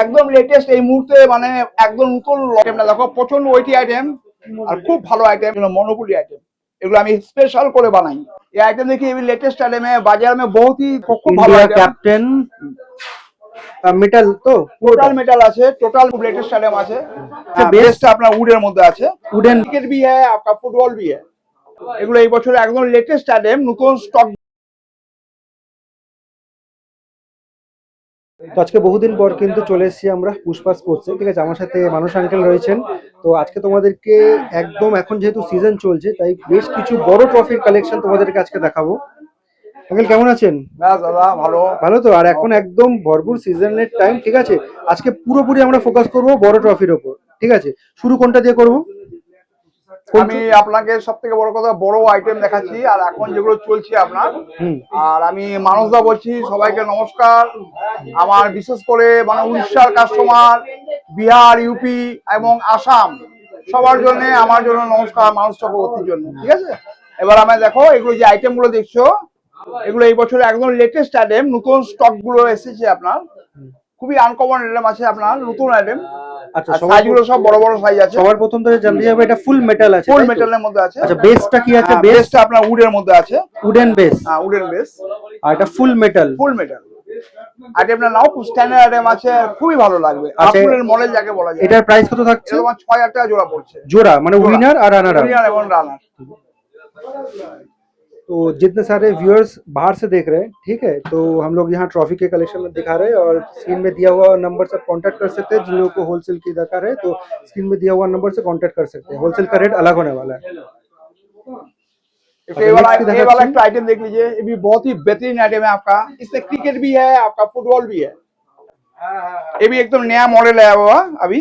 একদম লেটেস্ট এই মুহূর্তে মানে একদম নতুন আইটেমটা দেখো, প্রচন্ড ওয়েটি আইটেম আর খুব ভালো আইটেম, মনোপুলি আইটেম। এগুলো আমি স্পেশাল করে বানাই। ये आइटम देखिए, ये लेटेस्ट आइटम है, बाजार में बहुत ही खूब ভালো इंडिया आइटम। कैप्टन মেটাল তো টোটাল মেটাল আছে, টোটাল लेटेस्ट आइटम আছে। বেস্ট আপনার উডের মধ্যে আছে, উডেন ক্রিকেট भी है, आपका फुटबॉल भी है। এগুলো এই বছর একদম লেটেস্ট আইটেম, নতুন স্টক। তো আজকে বহুদিন পর কিন্তু চলে এসেছি আমরা পুষ্পা স্পোর্টসে, ঠিক আছে। আমার সাথে মানুষ আঙ্কেল রয়েছেন। তো আজকে তোমাদেরকে একদম, এখন যেহেতু সিজন চলছে তাই বেশ কিছু বড় ট্রফির কালেকশন তোমাদেরকে আজকে দেখাবো। আঙ্কেল কেমন আছেন? দাদা ভালো ভালো তো। আর এখন একদম ভরপুর সিজনের টাইম, ঠিক আছে। আজকে পুরোপুরি আমরা ফোকাস করব বড় ট্রফির ওপর, ঠিক আছে। শুরু কোনটা দিয়ে করব? আমি আপনাকে সব থেকে বড় কথা বড় আইটেম দেখাচ্ছি, আর এখন যেগুলো চলছে আপনার। আর আমি মানুষদা বলছি, সবাইকে নমস্কার। আমার বিশেষ করে মানে উড়িষ্যার কাস্টমার, বিহার, ইউপি এবং আসাম সবার জন্য, আমার জন্য নমস্কার, মানুষ চক্রবর্তীর জন্য, ঠিক আছে। এবার আমি দেখো, এগুলো যে আইটেম গুলো দেখছো, এগুলো এই বছর একদম লেটেস্ট আইটেম, নতুন স্টক গুলো এসেছে আপনার। খুবই আনকমন আইটেম আছে আপনার, নতুন আইটেম। আচ্ছা, সাইজগুলো সব বড় বড় সাইজ আছে। সবার প্রথম তো জানতে যাবে, এটা ফুল মেটাল আছে, ফুল মেটালের মধ্যে আছে। আচ্ছা, বেসটা কি আছে? বেসটা আপনার উডের মধ্যে আছে, উডেন বেস। হ্যাঁ, উডেন বেস। আর এটা ফুল মেটাল। ফুল মেটাল আইটেমটা নাও, খুব স্ট্যান্ডার্ড আইটেম আছে, খুবই ভালো লাগবে। আপনার মডেল যাকে বলা যায়। এটার প্রাইস কত থাকছে? তোমার 6000 টাকা জোড়া পড়ছে। জোড়া মানে উইনার আর রানার আপ। উইনার এবং রানার। तो जितने सारे व्यूअर्स बाहर से देख रहे हैं, ठीक है, तो हम लोग यहाँ ट्रॉफी के कलेक्शन में दिखा रहे हैं और स्क्रीन में दिया हुआ नंबर से कांटेक्ट कर सकते हैं। जिन लोगों को होलसेल की दरकार है तो स्क्रीन में दिया हुआ नंबर से कांटेक्ट कर सकते हैं। होलसेल का रेट अलग होने वाला है। ये वाला एक आइटम देख लीजिए, ये भी बहुत ही बेहतरीन आइटम है आपका। इससे क्रिकेट भी है, आपका फुटबॉल भी है। ये भी एकदम नया मॉडल है वो अभी।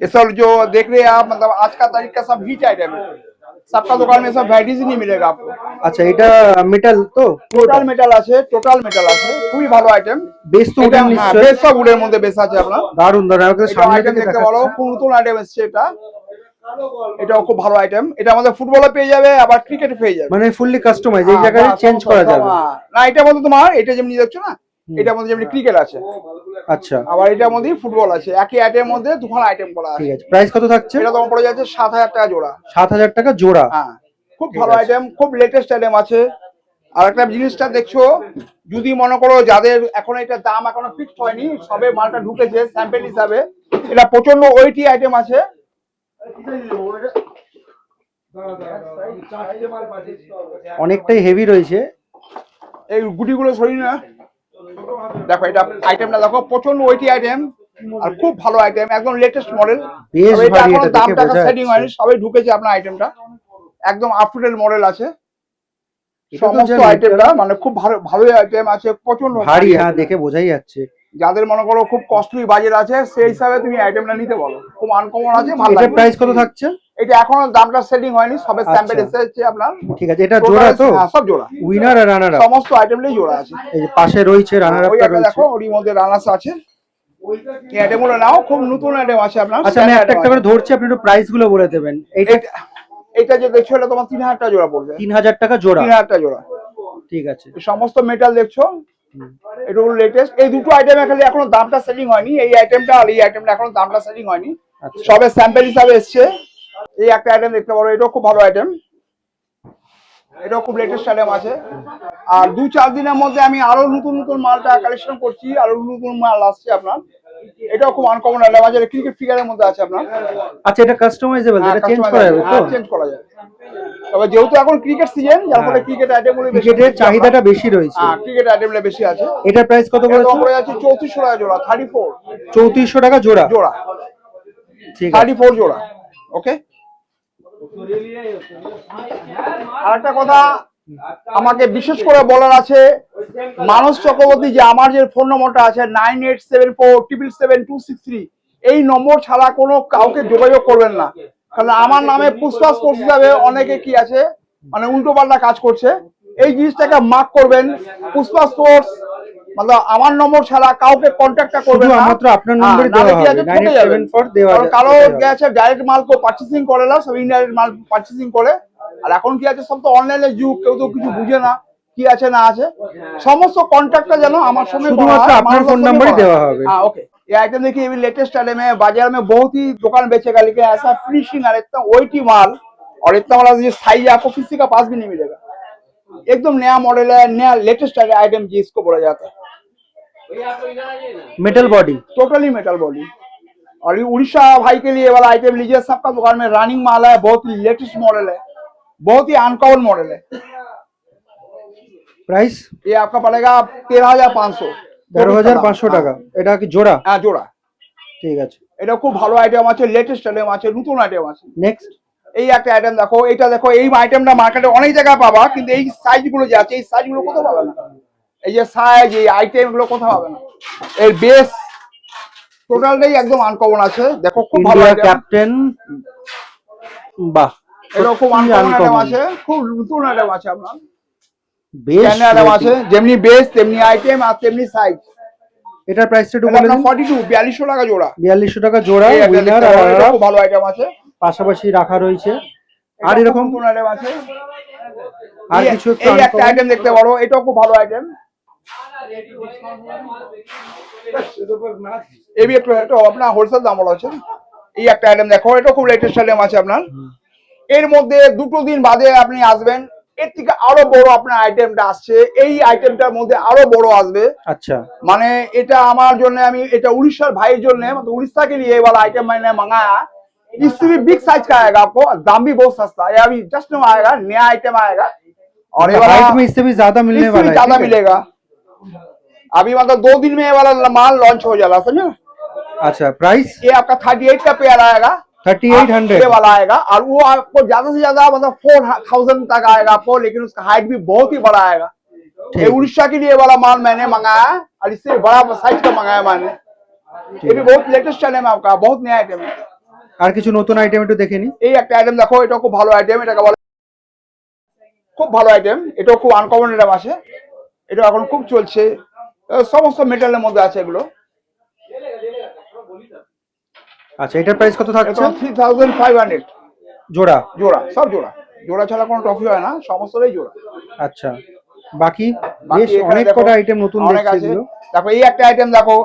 ये सब जो देख रहे हैं आप, मतलब आज का तारीख का सब हिट आइटम है। सबका दुकान में सब वैराइटीज ही नहीं मिलेगा आपको। अच्छा, এটা মেটাল তো? টোটাল মেটাল আছে, টোটাল মেটাল আছে, খুবই ভালো আইটেম। বেস তো উডেন নিশ্চয়ই? বেস সব উডের মধ্যে বেস আছে আপনার। দারুণ দারুণ। আমাকে সামনে আইটেম দেখতে ভালো, খুব নতুন আইটেম এসেছে এটা। এটাও খুব ভালো আইটেম। এটা আমাদের ফুটবলে পেয়ে যাবে, আবার ক্রিকেটে পেয়ে যাবে। মানে ফুললি কাস্টমাইজ, এই জায়গায় চেঞ্জ করা যাবে না। এটার মধ্যে তোমার এটা যেমনি দেখছো না, এটার মধ্যে যেমনি ক্রিকেট আছে। আচ্ছা, আবার এটার মধ্যে ফুটবল আছে। একই আইটেমের মধ্যে দুখানা আইটেম করা আছে। ঠিক আছে। প্রাইস কত থাকছে? এটা তোমার পড়ে যাচ্ছে 7000 টাকা জোড়া। 7000 টাকা জোড়া? হ্যাঁ, খুব ভালো আইটেম, খুব লেটেস্ট আইটেম আছে। আর একটা জিনিসটা দেখছো, যদি মনে করো যাদের এখন এটা দাম এখনো ফিক্সড হয়নি, সবে মালটা ঢুকেছে স্যাম্পল হিসাবে, এটা প্রচন্ড ওয়েটি আইটেম আছে। অনেকটাই হেভি রয়েছে। এই গুটিগুলো সরি না, দেখো এটা আইটেমটা দেখো, প্রচন্ড ওয়েটি আইটেম আর খুব ভালো আইটেম, একদম লেটেস্ট মডেল। বেশ ভারী, এটা দেখে দামটা বোঝা সেটিং হয়নি, সবে ঢুকেছে আপনার আইটেমটা। একদম আপ টু ডেট মডেল আছে সমস্ত আইটেমটা, মানে খুব ভালো ভালো আইটেম আছে, প্রচন্ড ভারী। হ্যাঁ, দেখে বোঝাই যাচ্ছে। যাদের মনে করো খুব কস্টলি বাজেট আছে, সেই হিসাবে তুমি আইটেমটা নিতে পারো। খুব আনকমন আছে, ভালো লাগবে। এটার প্রাইস কত থাকছে? এটা এখনো দামটা সেটিং হয়নি, সবে স্যাম্পল এসেছে আপনার। ঠিক আছে। এটা জোড়া তো? হ্যাঁ, সব জোড়া। উইনার আর রানার আপ সমস্ত আইটেমটাই জোড়া আছে। এই যে পাশে রয়েছে রানার আপটা রয়েছে, দেখো ওর মধ্যে রানার্স আছে। এই আইটেমগুলো নাও, খুব নতুন আইটেম আছে আপনার। আচ্ছা, আমি একটা একটা করে ধরছি, আপনি একটু প্রাইস গুলো বলে দেবেন। এটা যে দেখছো, এটা তোমার 3000 টাকা জোড়া পড়বে। 3000 টাকা জোড়া? 3000 টাকা জোড়া, ঠিক আছে। সমস্ত মেটাল দেখছো, এটা হলো লেটেস্ট। এই দুটো আইটেম খালি এখনো দামটা সেলিং হয়নি, এই আইটেমটা আর এই আইটেমটা এখনো দামটা সেলিং হয়নি, সবে স্যাম্পল হিসাবে এসছে। এই একটা আইটেম দেখতে পারো, এটাও খুব ভালো আইটেম, এটাও খুব লেটেস্ট আইটেম আছে। আর 2-4 দিনের মধ্যে আমি আরো নতুন নতুন মালটা কালেকশন করছি, আরো নতুন মাল আসছে আপনার। এটাও খুব আনকমন আইটেম আছে, ক্রিকেট ফিগারের মধ্যে আছে আপনার। আচ্ছা, এটা কাস্টমাইজেবল, এটা চেঞ্জ করা যাবে তো? চেঞ্জ করা যাবে, তবে যেহেতু এখন ক্রিকেট সিজন, যার ফলে ক্রিকেট আইটেমগুলো ক্রিকেটের চাহিদাটা বেশি রয়েছে। হ্যাঁ, ক্রিকেট আইটেমগুলো বেশি আছে। এটার প্রাইস কত করে আছে? 3400 টাকা জোড়া। 3400 টাকা জোড়া? জোড়া, ঠিক আছে, 34 জোড়া। ওকে। আরেকটা কথা আমাকে বিশেষ করে বলার আছে, মানস চক্রবর্তী, যে আমার যে ফোন নম্বরটা আছে 9874777263, এই নম্বর ছাড়া কোনো কাউকে যোগাযোগ করবেন না। কারণ আমার নামে পুষ্পা স্পোর্টস হিসাবে অনেকে কি আছে, মানে উল্টো পাল্টা কাজ করছে। এই জিনিসটাকে মার্ক করবেন, পুষ্পা স্পোর্টস मतलब আমার নম্বর ছাড়া কাউকে কন্টাক্ট করবেন না, মাত্র আপনার নম্বরই দেওয়া হবে। 9874 দেওয়া কারণ কারো গেছে ডাইরেক্ট মাল কো পারচেজিং করে না, সব ইনডাইরেক্ট মাল পারচেজিং করে। আর এখন কি আছে, সব তো অনলাইনে যুগ, কেউ তো কিছু বুঝে না, কি আছে না আছে সমস্ত কন্ট্যাক্টটা যেন আমার সঙ্গে করা শুধুমাত্র হয়, আপনার মানুষের ফোন সঙ্গে নাম্বারই করা দেওয়া হয়। হবে। हाँ ओके, ये आइटम देखिए अभी लेटेस्ट आइटम है, बाजार में बहुत ही दुकान बेचेगा लेकिन ऐसा फिनिशिंग और इतना वेटी माल और इतना बड़ा ये साइज आपको किसी का पास भी नहीं मिलेगा। एकदम नया मॉडल है, नया लेटेस्ट आइटम जिसको बोला जाता है, metal body. Totally metal body. और ये उड़ीसा भाई के लिए ये वाला आइटम लीजिए, सबका दुकान में रनिंग माल है, बहुत ही लेटेस्ट मॉडल है, बहुत ही अनकॉमन मॉडल है। प्राइस ये आपका पड़ेगा 13,500। 13,500 টাকা। এটা কি জোড়া? হ্যাঁ জোড়া। ঠিক আছে, এটা খুব ভালো আইটেম আছে, লেটেস্ট আইটেম আছে, নতুন আইটেম আছে। নেক্সট। এই একটা আইটেম দেখো, এটা দেখো, এই আইটেমটা মার্কেটে অনেক জায়গায় পাবা, কিন্তু এই সাইজ গুলো যে আছে এই সাইজ গুলো কোথাও পাবে না। এই যে সাইজ, এই আইটেম গুলো কোথাও পাবে না। এর বেস টোটালটাই একদম আনকমন আছে, দেখো খুব ভালো ইন্ডিয়া আইটেম। ক্যাপ্টেন, বাহ, এটা খুব সত্যি আনকমন আইটেম uncommon। আছে, খুব নতুন আইটেম আছে আপনার। বেশ ক্যান আইটেম quality। আছে, যেমনি বেস তেমনি আইটেম আর তেমনি সাইজ। এটার প্রাইসটা একটু এটা বলে আপনার দিন। 4200 টাকা জোড়া। 4200 টাকা জোড়া। এই একটা উইনার দেখতে আর পারো, এটা রানার খুব ভালো আইটেম আছে। পাশাপাশি রাখা রয়েছে। আর এটা খুব এরকম নতুন আইটেম আছে। আর এই- কিছু একটু এই একটা uncommon? আইটেম দেখতে পারো, এটাও খুব ভালো আইটেম। এবি একটু এটা আপনার হোলসেল দাম বলা আছে। এই একটা আইটেম দেখো, এটা খুব লেটেস্ট আইটেম আছে আপনার। এর মধ্যে দুটো দিন বাদে আপনি আসবেন, এর থেকে আরো বড় আপনার আইটেমটা আসছে, এই আইটেমটার মধ্যে আরো বড় আসবে। আচ্ছা, মানে এটা আমার জন্য, আমি এটা उड़ीसा भाई জন্য, मतलब उड़ीसा के लिए ये वाला आइटम मैंने मंगाया। इससे भी बिग साइज का आएगा आपको, दाम भी बहुत सस्ता है, अभी जस्ट न्यू आएगा, नया आइटम आएगा। और ये वाला हाइट में इससे भी ज्यादा मिलने इससे वाला भी है। ज्यादा ठीक है? मिलेगा। अभी मतलब 2 दिन में ये वाला माल लॉन्च हो जाएगा, समझे। अच्छा, प्राइस ये आपका 38 का पेयर आएगा, 3800। ये वाला आएगा, और वो आपको ज्यादा से ज्यादा मतलब 4000 तक आएगा आपको, लेकिन उसका हाइट भी बहुत ही बड़ा आएगा। ये उड़ीसा के लिए वाला माल मैंने मंगाया, और इससे बड़ा साइज का मंगाया मैंने। ये भी बहुत लेटेस्ट आइटम है आपका, बहुत नया आइटम है। আর কিছু নতুন আইটেম একটু দেখে নি। এই একটা আইটেম দেখো, এটা খুব ভালো আইটেম, এটাকে বলে খুব ভালো আইটেম, এটাও খুব আনকমন আইটেম আছে, এটা এখন খুব চলছে, সমস্ত মেটালের মধ্যে আছে এগুলো। আচ্ছা, এটার প্রাইস কত থাকছে? 3500 জোড়া। জোড়া, সব জোড়া, জোড়া ছাড়া কোনো ট্রফি হয় না, সমস্তটাই জোড়া। আচ্ছা, বাকি বাকি বেশ এখানে অনেক দেখো, কটা আইটেম নতুন অনেক দেখছি আছে। এগুলো। দেখো এই একটা আইটেম দেখো,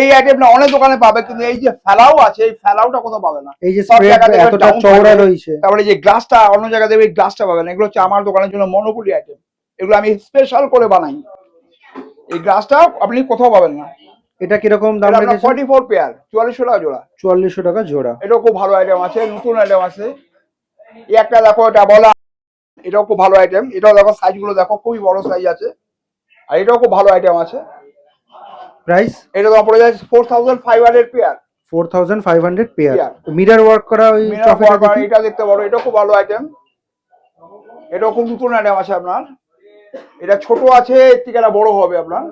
এই আইটেমটা অনেক দোকানে পাবে, কিন্তু এই যে ফেলাও আছে, এই ফেলাওটা কোথাও পাবে না। এই যে সব স্প্রেড জায়গায় দেখবে এতটা down চওড়া থাকে। রয়েছে। তারপরে যে গ্লাসটা অন্য জায়গায় দেবে, এই গ্লাসটা পাবে না। এগুলো হচ্ছে আমার দোকানের জন্য মনোপলি আইটেম, এগুলো আমি স্পেশাল করে বানাই। এই গ্লাসটা আপনি কোথাও পাবেন না। এটা কিরকম দাম এটা আপনার রেখেছে? 44 পেয়ার, 4400 টাকা জোড়া। 4400 টাকা জোড়া। এটাও খুব ভালো আইটেম আছে, নতুন আইটেম আছে। এই একটা দেখো, এটা বলা, এটাও খুব ভালো আইটেম, এটাও দেখো সাইজ গুলো দেখো, খুবই বড় সাইজ আছে, আর এটাও খুব ভালো আইটেম আছে। প্রাইস এটা তো পড়ে যায় 4500 pair. 4500 pair. Pair. Mirror work করা ওই ট্রফিটা দেখি। এটা দেখতে পারো, এটাও খুব ভালো আইটেম, এটাও খুব নতুন আইটেম আছে আপনার। এটা ছোট আছে, এর থেকে এটা বড় হবে আপনার।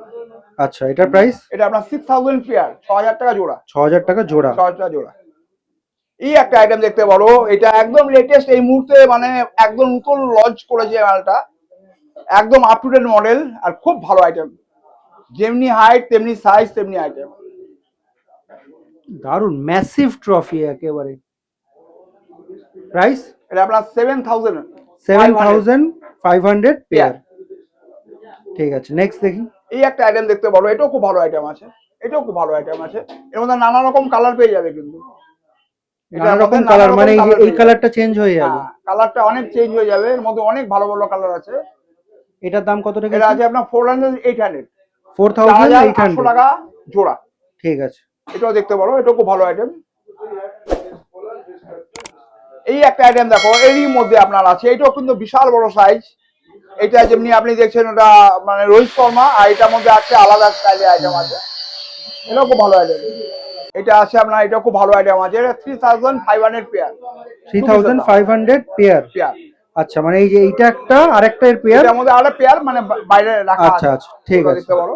আচ্ছা, এটার প্রাইস? এটা আপনার 6000 পেয়ার, 6000 টাকা জোড়া। 6000 টাকা জোড়া। 6000 টাকা জোড়া। এই একটা আইটেম দেখতে পারো, এটা একদম লেটেস্ট, এই মুহূর্তে মানে একদম নতুন লঞ্চ করেছে মালটা, একদম আপ টু ডেট মডেল, আর খুব ভালো আইটেম, যেমনি হাইট তেমনি সাইজ তেমনি আইটেম। দারুন ম্যাসিভ ট্রফি একেবারে। প্রাইস? এটা আপনার 7000 7500 পেয়ার। ঠিক আছে, নেক্সট দেখি। এই একটা আইটেম দেখতে পারো, এটাও খুব ভালো আইটেম আছে, এটাও খুব ভালো আইটেম আছে। এর মধ্যে নানা রকম কালার পেয়ে যাবে, কিন্তু নানা রকম কালার, মানে এই কালারটা চেঞ্জ হয়ে যাবে। কালারটা অনেক চেঞ্জ হয়ে যাবে, এর মধ্যে অনেক ভালো ভালো কালার আছে। এটার দাম কত টাকা? এটা আছে আপনার 4800 4800 টাকা জোড়া। ঠিক আছে, এটাও দেখতে পারো, এটাও খুব ভালো আইটেম। এই একটা আইটেম দেখো, এরই মধ্যে আপনার আছে, এটাও কিন্তু বিশাল বড় সাইজ। এটা যেমনি আপনি দেখছেন, ওটা মানে রোহিত শর্মা, আর এটার মধ্যে আছে আলাদা স্টাইলের আইটেম আছে, এটাও খুব ভালো আইটেম। এটা আছে আপনার, এটাও খুব ভালো আইটেম আছে, এটা 3500 পেয়ার। 3500 পেয়ার। পেয়ার। আচ্ছা, মানে এই যে এইটা একটা, আরেকটা এর পেয়ার। এটার মধ্যে আরেকটা পেয়ার মানে বাইরে রাখা আচ্ছা আছে। আচ্ছা, ঠিক আছে। দেখতে পারো।